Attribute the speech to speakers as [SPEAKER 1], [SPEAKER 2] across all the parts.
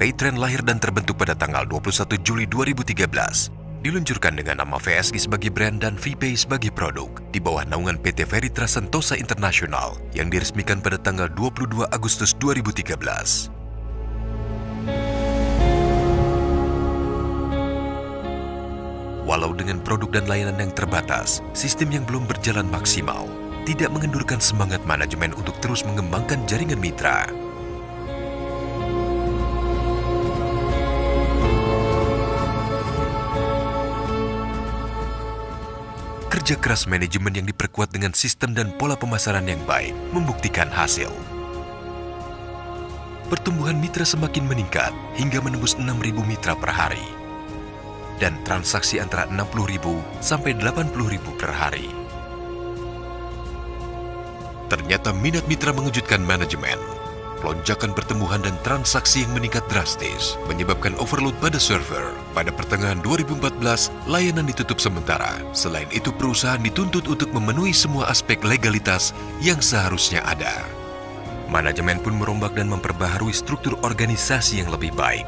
[SPEAKER 1] Paytrend lahir dan terbentuk pada tanggal 21 Juli 2013. Diluncurkan dengan nama VSI sebagai brand dan VPay sebagai produk di bawah naungan PT Veritra Sentosa International yang diresmikan pada tanggal 22 Agustus 2013. Walau dengan produk dan layanan yang terbatas, sistem yang belum berjalan maksimal tidak mengendurkan semangat manajemen untuk terus mengembangkan jaringan mitra. Kerja keras manajemen yang diperkuat dengan sistem dan pola pemasaran yang baik membuktikan hasil. Pertumbuhan mitra semakin meningkat hingga menembus 6.000 mitra per hari. Dan transaksi antara 60.000 sampai 80.000 per hari. Ternyata minat mitra mengejutkan manajemen. Lonjakan pertumbuhan dan transaksi yang meningkat drastis menyebabkan overload pada server. Pada pertengahan 2014, layanan ditutup sementara. Selain itu, perusahaan dituntut untuk memenuhi semua aspek legalitas yang seharusnya ada. Manajemen pun merombak dan memperbaharui struktur organisasi yang lebih baik.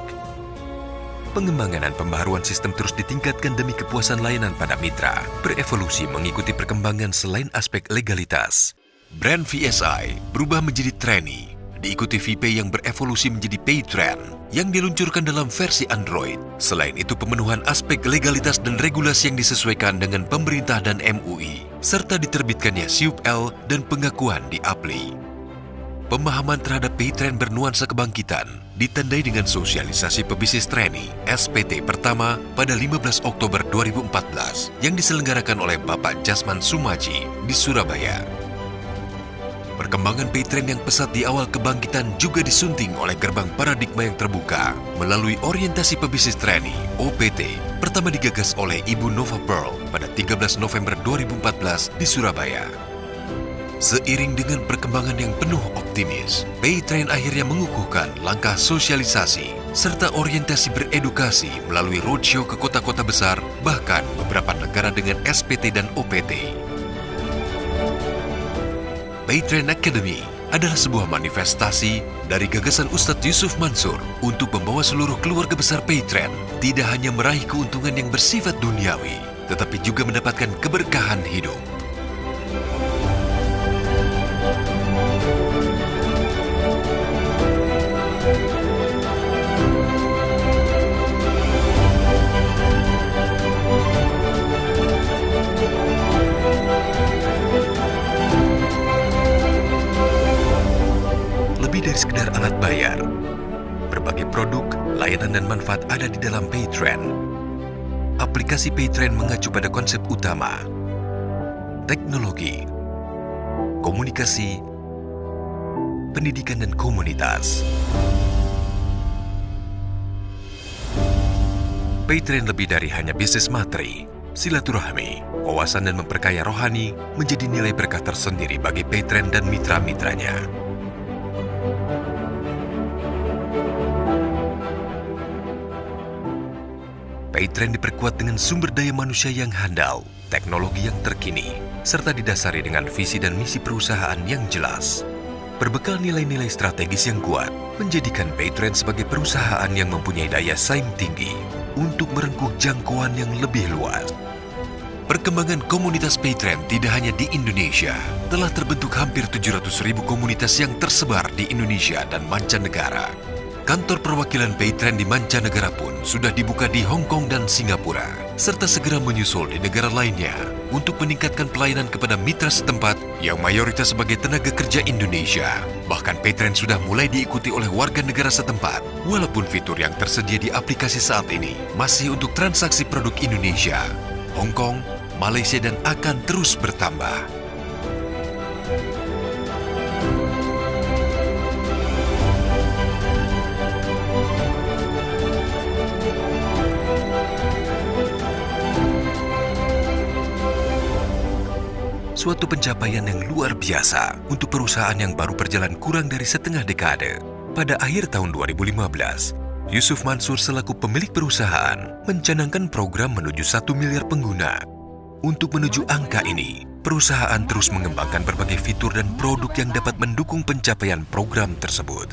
[SPEAKER 1] Pengembangan dan pembaharuan sistem terus ditingkatkan demi kepuasan layanan pada mitra, berevolusi mengikuti perkembangan selain aspek legalitas. Brand VSI berubah menjadi Trendy, diikuti VPay yang berevolusi menjadi Paytrend yang diluncurkan dalam versi Android. Selain itu, pemenuhan aspek legalitas dan regulasi yang disesuaikan dengan pemerintah dan MUI, serta diterbitkannya SIUP-L dan pengakuan di APLI. Pemahaman terhadap Paytrend bernuansa kebangkitan ditandai dengan sosialisasi pebisnis Trendy SPT pertama pada 15 Oktober 2014 yang diselenggarakan oleh Bapak Jasman Sumaji di Surabaya. Perkembangan Paytrend yang pesat di awal kebangkitan juga disunting oleh gerbang paradigma yang terbuka melalui orientasi pebisnis Trendy OPT pertama digagas oleh Ibu Nova Pearl pada 13 November 2014 di Surabaya. Seiring dengan perkembangan yang penuh optimis, Paytrend akhirnya mengukuhkan langkah sosialisasi serta orientasi beredukasi melalui roadshow ke kota-kota besar, bahkan beberapa negara dengan SPT dan OPT. Paytrend Academy adalah sebuah manifestasi dari gagasan Ustadz Yusuf Mansur untuk membawa seluruh keluarga besar Paytrend tidak hanya meraih keuntungan yang bersifat duniawi, tetapi juga mendapatkan keberkahan hidup. Dari sekedar alat bayar, berbagai produk, layanan dan manfaat ada di dalam Paytrend. Aplikasi Paytrend mengacu pada konsep utama, teknologi, komunikasi, pendidikan dan komunitas. Paytrend lebih dari hanya bisnis materi, silaturahmi, wawasan dan memperkaya rohani menjadi nilai berkah tersendiri bagi Paytrend dan mitra-mitranya. Paytrend diperkuat dengan sumber daya manusia yang handal, teknologi yang terkini, serta didasari dengan visi dan misi perusahaan yang jelas. Berbekal nilai-nilai strategis yang kuat, menjadikan Paytrend sebagai perusahaan yang mempunyai daya saing tinggi untuk merengkuh jangkauan yang lebih luas. Perkembangan komunitas Paytrend tidak hanya di Indonesia, telah terbentuk hampir 700.000 komunitas yang tersebar di Indonesia dan mancanegara. Kantor perwakilan Paytrend di mancanegara pun sudah dibuka di Hong Kong dan Singapura, serta segera menyusul di negara lainnya untuk meningkatkan pelayanan kepada mitra setempat yang mayoritas sebagai tenaga kerja Indonesia. Bahkan Paytrend sudah mulai diikuti oleh warga negara setempat, walaupun fitur yang tersedia di aplikasi saat ini masih untuk transaksi produk Indonesia, Hong Kong, Malaysia dan akan terus bertambah. Suatu pencapaian yang luar biasa untuk perusahaan yang baru berjalan kurang dari setengah dekade. Pada akhir tahun 2015, Yusuf Mansur selaku pemilik perusahaan mencanangkan program menuju 1 miliar pengguna. Untuk menuju angka ini, perusahaan terus mengembangkan berbagai fitur dan produk yang dapat mendukung pencapaian program tersebut.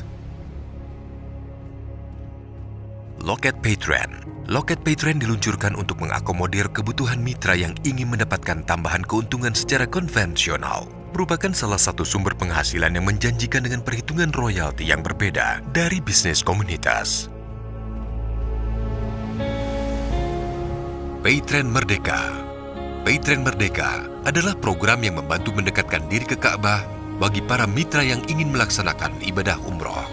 [SPEAKER 1] Loket Paytrend. Loket Paytrend diluncurkan untuk mengakomodir kebutuhan mitra yang ingin mendapatkan tambahan keuntungan secara konvensional. Merupakan salah satu sumber penghasilan yang menjanjikan dengan perhitungan royalti yang berbeda dari bisnis komunitas. Paytrend Merdeka. Paytrend Merdeka adalah program yang membantu mendekatkan diri ke Ka'bah bagi para mitra yang ingin melaksanakan ibadah umroh.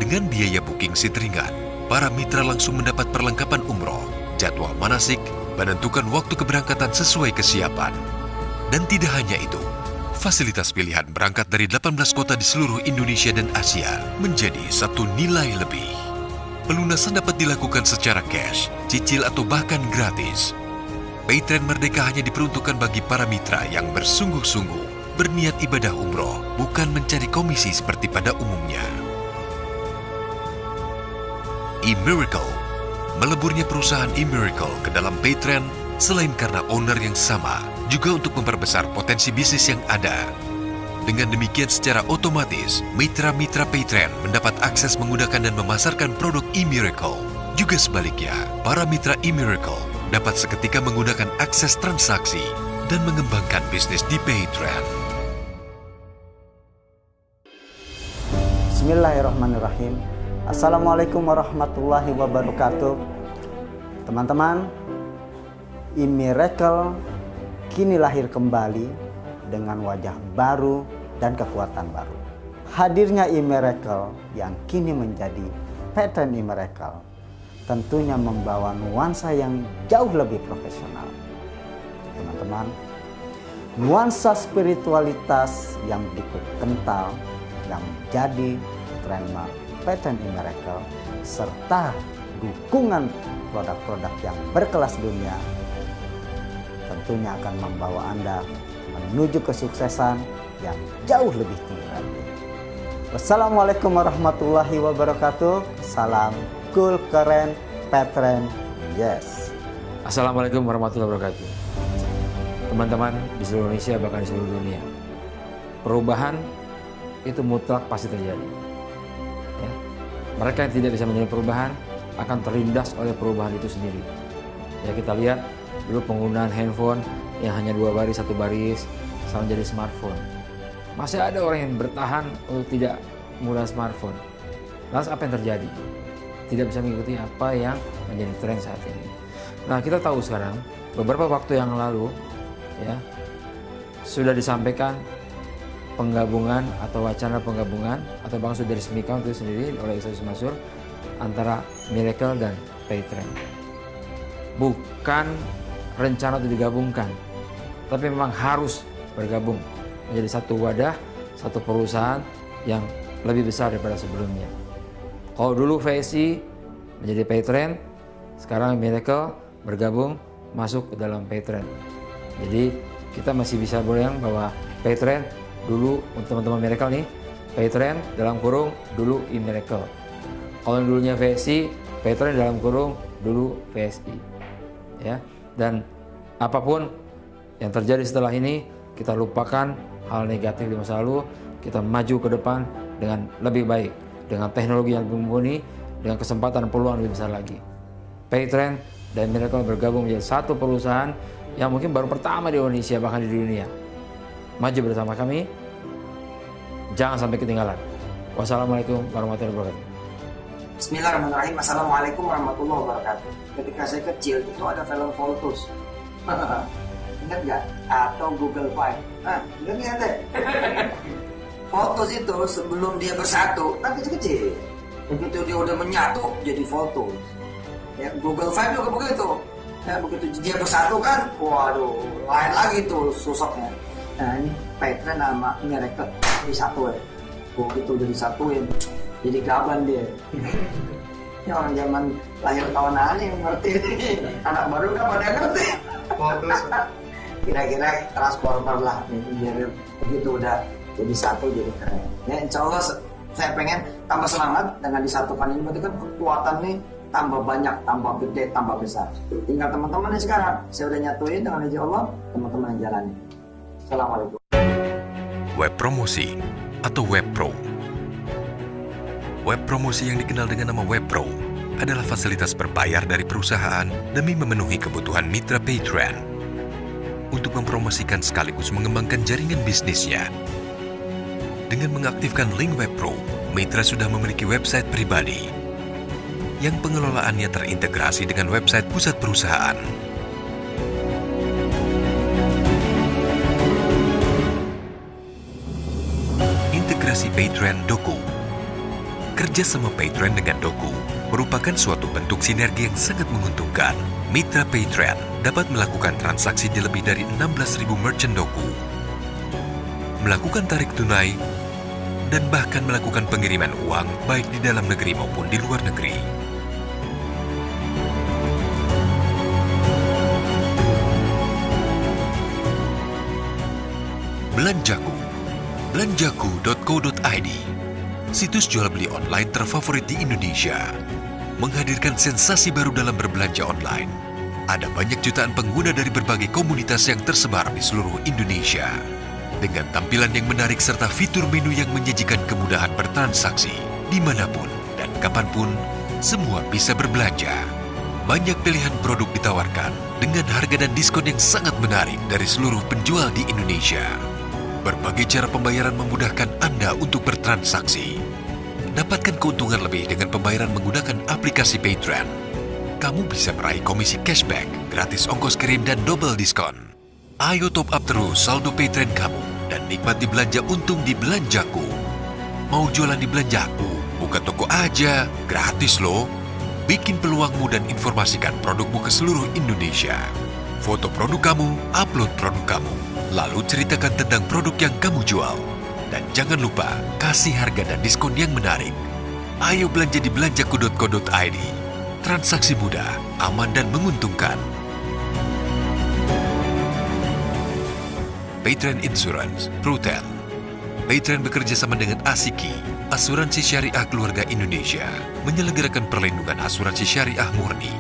[SPEAKER 1] Dengan biaya booking seat ringan, para mitra langsung mendapat perlengkapan umroh, jadwal manasik, menentukan waktu keberangkatan sesuai kesiapan. Dan tidak hanya itu, fasilitas pilihan berangkat dari 18 kota di seluruh Indonesia dan Asia menjadi satu nilai lebih. Pelunasan dapat dilakukan secara cash, cicil atau bahkan gratis. Paytrend Merdeka hanya diperuntukkan bagi para mitra yang bersungguh-sungguh berniat ibadah umroh, bukan mencari komisi seperti pada umumnya. eMiracle. Meleburnya perusahaan eMiracle ke dalam Paytrend selain karena owner yang sama, juga untuk memperbesar potensi bisnis yang ada. Dengan demikian secara otomatis, mitra-mitra Paytrend mendapat akses menggunakan dan memasarkan produk eMiracle. Juga sebaliknya, para mitra eMiracle dapat seketika menggunakan akses transaksi dan mengembangkan bisnis di Paytrend.
[SPEAKER 2] Bismillahirrahmanirrahim. Assalamualaikum warahmatullahi wabarakatuh. Teman-teman, eMiracle kini lahir kembali dengan wajah baru dan kekuatan baru. Hadirnya eMiracle yang kini menjadi Paytrend eMiracle tentunya membawa nuansa yang jauh lebih profesional. Teman-teman, nuansa spiritualitas yang begitu kental yang menjadi trademark Paytrend eMiracle serta dukungan produk-produk yang berkelas dunia tentunya akan membawa Anda menuju kesuksesan yang jauh lebih tinggi lagi. Wassalamualaikum warahmatullahi wabarakatuh. Salam cool, keren, Paytrend, yes.
[SPEAKER 3] Assalamualaikum warahmatullahi wabarakatuh. Teman-teman di seluruh Indonesia bahkan di seluruh dunia, perubahan itu mutlak pasti terjadi. Ya. Mereka yang tidak bisa menerima perubahan akan terlindas oleh perubahan itu sendiri. Ya, kita lihat dulu penggunaan handphone yang hanya 2 baris, 1 baris, sekarang jadi smartphone. Masih ada orang yang bertahan untuk tidak menggunakan smartphone. Lantas apa yang terjadi? Tidak bisa mengikuti apa yang menjadi tren saat ini. Nah, kita tahu sekarang beberapa waktu yang lalu ya sudah disampaikan penggabungan atau wacana penggabungan atau bahkan sudah diresmikan itu sendiri oleh Ustaz Mansur antara Miracle dan Paytrend. Bukan rencana untuk digabungkan, tapi memang harus bergabung menjadi satu wadah, satu perusahaan yang lebih besar daripada sebelumnya. Kalau dulu VSI menjadi Paytrend, sekarang Miracle bergabung masuk ke dalam Paytrend. Jadi kita masih bisa bilang bahwa Paytrend dulu untuk teman-teman Miracle nih, Paytrend dalam kurung dulu eMiracle. Kalau yang dulunya VSI, Paytrend dalam kurung dulu VSI. Ya, dan apapun yang terjadi setelah ini, kita lupakan hal negatif di masa lalu, kita maju ke depan dengan lebih baik, dengan teknologi yang mumpuni, dengan kesempatan peluang lebih besar lagi. Paytrend dan Miracle bergabung menjadi satu perusahaan yang mungkin baru pertama di Indonesia, bahkan di dunia. Maju bersama kami, jangan sampai ketinggalan. Wassalamualaikum warahmatullahi wabarakatuh.
[SPEAKER 4] Bismillahirrahmanirrahim. Assalamualaikum warahmatullahi wabarakatuh. Ketika saya kecil itu ada film Voltus. Ingat nggak? Atau Google Five. Ingat nggak deh? Voltus itu sebelum dia bersatu kan kecil-kecil. Begitu dia udah menyatu jadi Voltus. Ya, Google Five juga begitu. Ya, begitu dia bersatu kan, waduh, lain lagi tuh sosoknya. Nah, ini Paytrend sama Miracle disatuin. Begitu udah disatuin, jadi gaban dia. Ini orang zaman lahir tahun yang ngerti. Anak baru kan pada ngerti. Kira-kira transformer lah. Biar begitu udah jadi satu jadi keren. Ya, insya Allah saya pengen tambah semangat dengan disatukan ini. Berarti kan kekuatan nih tambah banyak, tambah gede, tambah besar. Tinggal teman-teman yang sekarang saya udah nyatuin dengan izin Allah, teman-teman yang jalani. Assalamualaikum.
[SPEAKER 1] Web promosi atau Web Pro. Web promosi yang dikenal dengan nama Web Pro adalah fasilitas berbayar dari perusahaan demi memenuhi kebutuhan mitra Paytrend untuk mempromosikan sekaligus mengembangkan jaringan bisnisnya. Dengan mengaktifkan link Web Pro, mitra sudah memiliki website pribadi yang pengelolaannya terintegrasi dengan website pusat perusahaan. Integrasi Paytrend Doku. Kerjasama Paytrend dengan Doku merupakan suatu bentuk sinergi yang sangat menguntungkan. Mitra Paytrend dapat melakukan transaksi di lebih dari 16.000 merchant Doku, melakukan tarik tunai, dan bahkan melakukan pengiriman uang baik di dalam negeri maupun di luar negeri. Belanjaku, belanjaku.co.id, situs jual beli online terfavorit di Indonesia, menghadirkan sensasi baru dalam berbelanja online. Ada banyak jutaan pengguna dari berbagai komunitas yang tersebar di seluruh Indonesia, dengan tampilan yang menarik serta fitur menu yang menyajikan kemudahan bertransaksi. Dimanapun dan kapanpun, semua bisa berbelanja. Banyak pilihan produk ditawarkan dengan harga dan diskon yang sangat menarik dari seluruh penjual di Indonesia. Berbagai cara pembayaran memudahkan Anda untuk bertransaksi. Dapatkan keuntungan lebih dengan pembayaran menggunakan aplikasi Paytrend. Kamu bisa meraih komisi cashback, gratis ongkos kirim, dan double diskon. Ayo top up terus saldo Paytrend kamu dan nikmati belanja untung di Belanjaku. Mau jualan di Belanjaku? Buka toko aja, gratis loh. Bikin peluangmu dan informasikan produkmu ke seluruh Indonesia. Foto produk kamu, upload produk kamu, lalu ceritakan tentang produk yang kamu jual. Dan jangan lupa, kasih harga dan diskon yang menarik. Ayo belanja di belanjaku.co.id. Transaksi mudah, aman, dan menguntungkan. Paytrend Insurance, Protel. Paytrend bekerja sama dengan Asiki, Asuransi Syariah Keluarga Indonesia, menyelenggarakan perlindungan asuransi syariah murni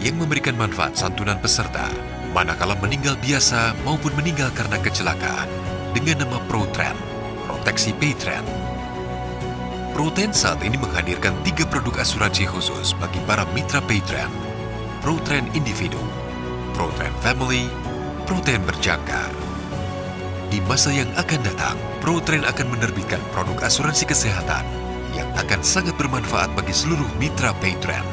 [SPEAKER 1] yang memberikan manfaat santunan peserta manakala meninggal biasa maupun meninggal karena kecelakaan dengan nama ProTrend, Proteksi Paytrend. ProTrend saat ini menghadirkan 3 produk asuransi khusus bagi para mitra Paytrend: ProTrend Individu, ProTrend Family, ProTrend Berjangka. Di masa yang akan datang, ProTrend akan menerbitkan produk asuransi kesehatan yang akan sangat bermanfaat bagi seluruh mitra Paytrend.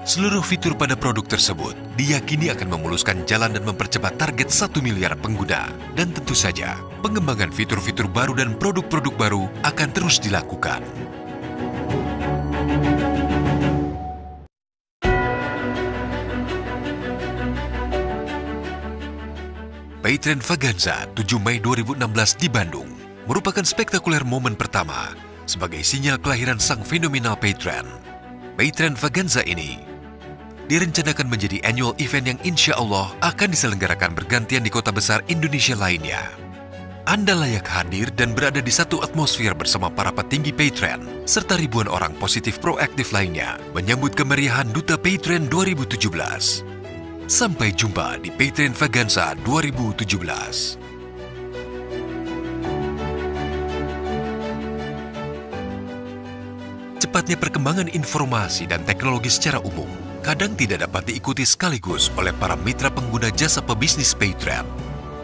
[SPEAKER 1] Seluruh fitur pada produk tersebut diyakini akan memuluskan jalan dan mempercepat target 1 miliar pengguna. Dan tentu saja, pengembangan fitur-fitur baru dan produk-produk baru akan terus dilakukan. Paytrend Vaganza 7 Mei 2016 di Bandung merupakan spektakuler momen pertama sebagai sinyal kelahiran sang fenomenal Paytrend. Paytrend Vaganza ini direncanakan menjadi annual event yang insya Allah akan diselenggarakan bergantian di kota besar Indonesia lainnya. Anda layak hadir dan berada di satu atmosfer bersama para petinggi Paytrend serta ribuan orang positif proaktif lainnya menyambut kemeriahan Duta Paytrend 2017. Sampai jumpa di Paytrend Vaganza 2017. Cepatnya perkembangan informasi dan teknologi secara umum kadang tidak dapat diikuti sekaligus oleh para mitra pengguna jasa pebisnis Paytrend.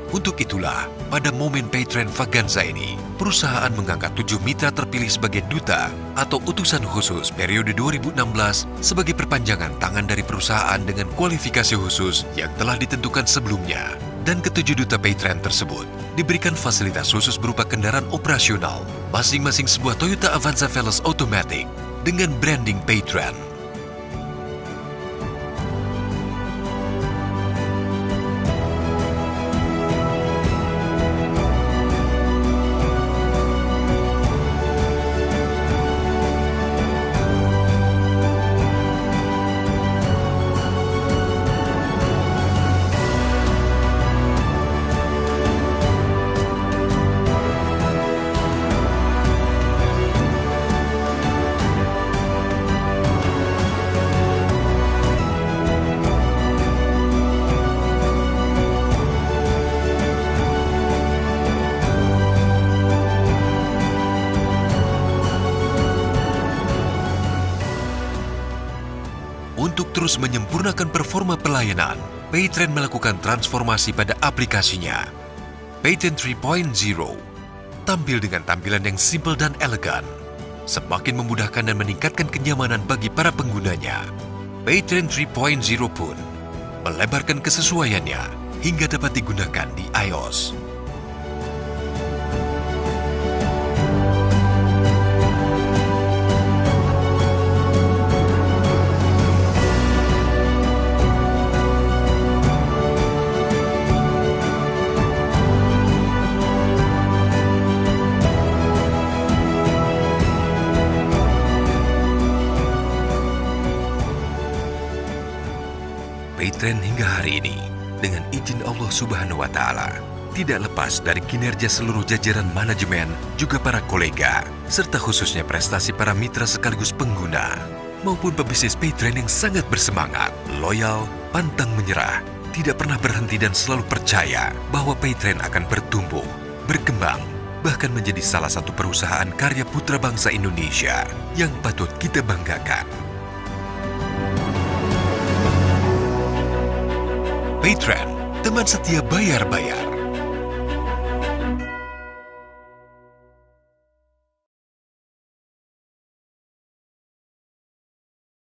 [SPEAKER 1] Untuk itulah, pada momen Paytrend Vaganza ini, perusahaan mengangkat 7 mitra terpilih sebagai duta atau utusan khusus periode 2016 sebagai perpanjangan tangan dari perusahaan dengan kualifikasi khusus yang telah ditentukan sebelumnya. Dan ke-7 duta Paytrend tersebut diberikan fasilitas khusus berupa kendaraan operasional, masing-masing sebuah Toyota Avanza Veloz Automatic dengan branding Paytrend. Untuk terus menyempurnakan performa pelayanan, Paytrend melakukan transformasi pada aplikasinya. Paytrend 3.0 tampil dengan tampilan yang simpel dan elegan, semakin memudahkan dan meningkatkan kenyamanan bagi para penggunanya. Paytrend 3.0 pun melebarkan kesesuaiannya hingga dapat digunakan di iOS. Paytrend hingga hari ini, dengan izin Allah Subhanahu wa Ta'ala, tidak lepas dari kinerja seluruh jajaran manajemen, juga para kolega, serta khususnya prestasi para mitra sekaligus pengguna, maupun pebisnis Paytrend yang sangat bersemangat, loyal, pantang menyerah, tidak pernah berhenti dan selalu percaya bahwa Paytrend akan bertumbuh, berkembang, bahkan menjadi salah satu perusahaan karya putra bangsa Indonesia yang patut kita banggakan. Paytrend, teman setia bayar-bayar.